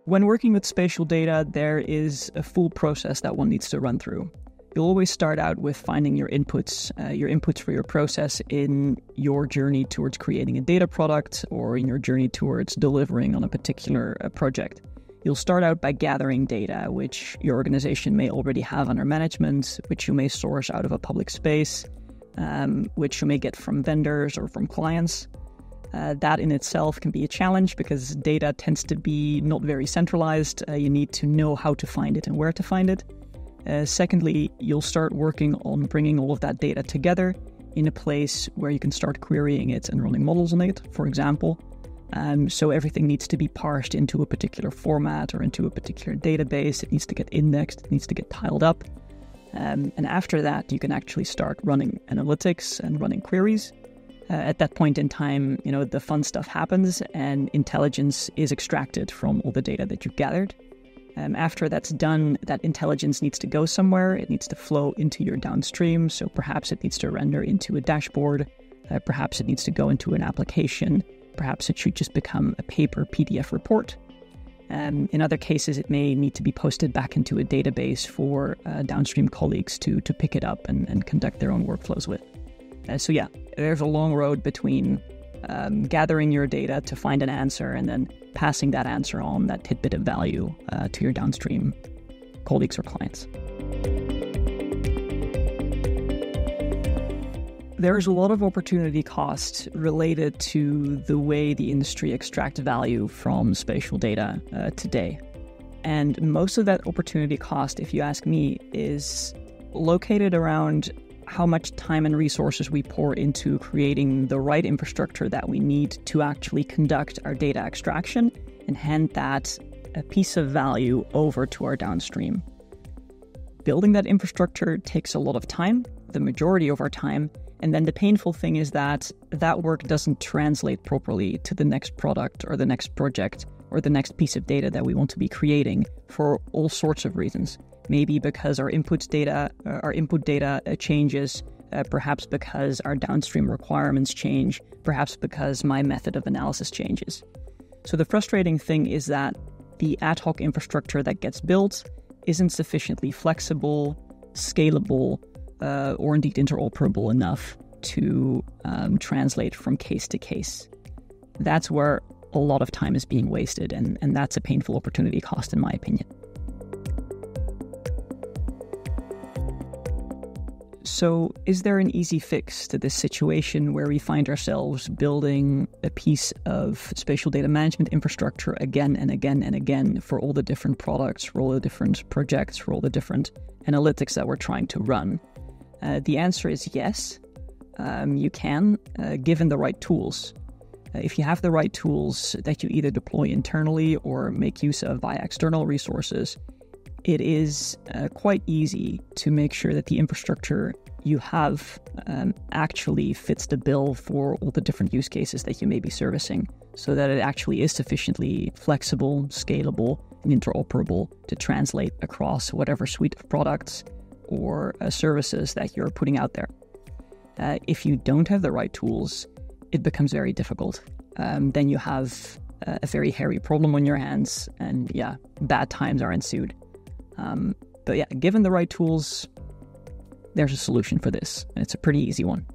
When working with spatial data, there is a full process that one needs to run through. You'll always start out with finding your inputs for your process in your journey towards creating a data product or in your journey towards delivering on a particular project. You'll start out by gathering data, which your organization may already have under management, which you may source out of a public space, which you may get from vendors or from clients. That in itself can be a challenge because data tends to be not very centralized. You need to know how to find it and where to find it. Secondly, you'll start working on bringing all of that data together in a place where you can start querying it and running models on it, for example. So everything needs to be parsed into a particular format or into a particular database. It needs to get indexed. It needs to get tiled up. And after that, you can actually start running analytics and running queries. At that point in time, the fun stuff happens and intelligence is extracted from all the data that you've gathered. After that's done, that intelligence needs to go somewhere. It needs to flow into your downstream. So perhaps it needs to render into a dashboard. Perhaps it needs to go into an application. Perhaps it should just become a paper PDF report. In other cases, it may need to be posted back into a database for downstream colleagues to pick it up and conduct their own workflows with. So yeah, there's a long road between gathering your data to find an answer and then passing that answer on, that tidbit of value, to your downstream colleagues or clients. There's a lot of opportunity cost related to the way the industry extracts value from spatial data today. And most of that opportunity cost, if you ask me, is located around how much time and resources we pour into creating the right infrastructure that we need to actually conduct our data extraction and hand that a piece of value over to our downstream. Building that infrastructure takes a lot of time, the majority of our time, and then the painful thing is that that work doesn't translate properly to the next product or the next project or the next piece of data that we want to be creating for all sorts of reasons. Maybe because our input data changes, perhaps because our downstream requirements change, perhaps because my method of analysis changes. So the frustrating thing is that the ad hoc infrastructure that gets built isn't sufficiently flexible, scalable, or indeed interoperable enough to translate from case to case. That's where a lot of time is being wasted, and that's a painful opportunity cost in my opinion. So is there an easy fix to this situation where we find ourselves building a piece of spatial data management infrastructure again and again and again for all the different products, for all the different projects, for all the different analytics that we're trying to run? The answer is yes, you can, given the right tools. If you have the right tools that you either deploy internally or make use of via external resources, it is quite easy to make sure that the infrastructure you have actually fits the bill for all the different use cases that you may be servicing, so that it actually is sufficiently flexible, scalable, and interoperable to translate across whatever suite of products or services that you're putting out there. If you don't have the right tools, it becomes very difficult. Then you have a very hairy problem on your hands, and bad times are ensued. But yeah, given the right tools, there's a solution for this, and it's a pretty easy one.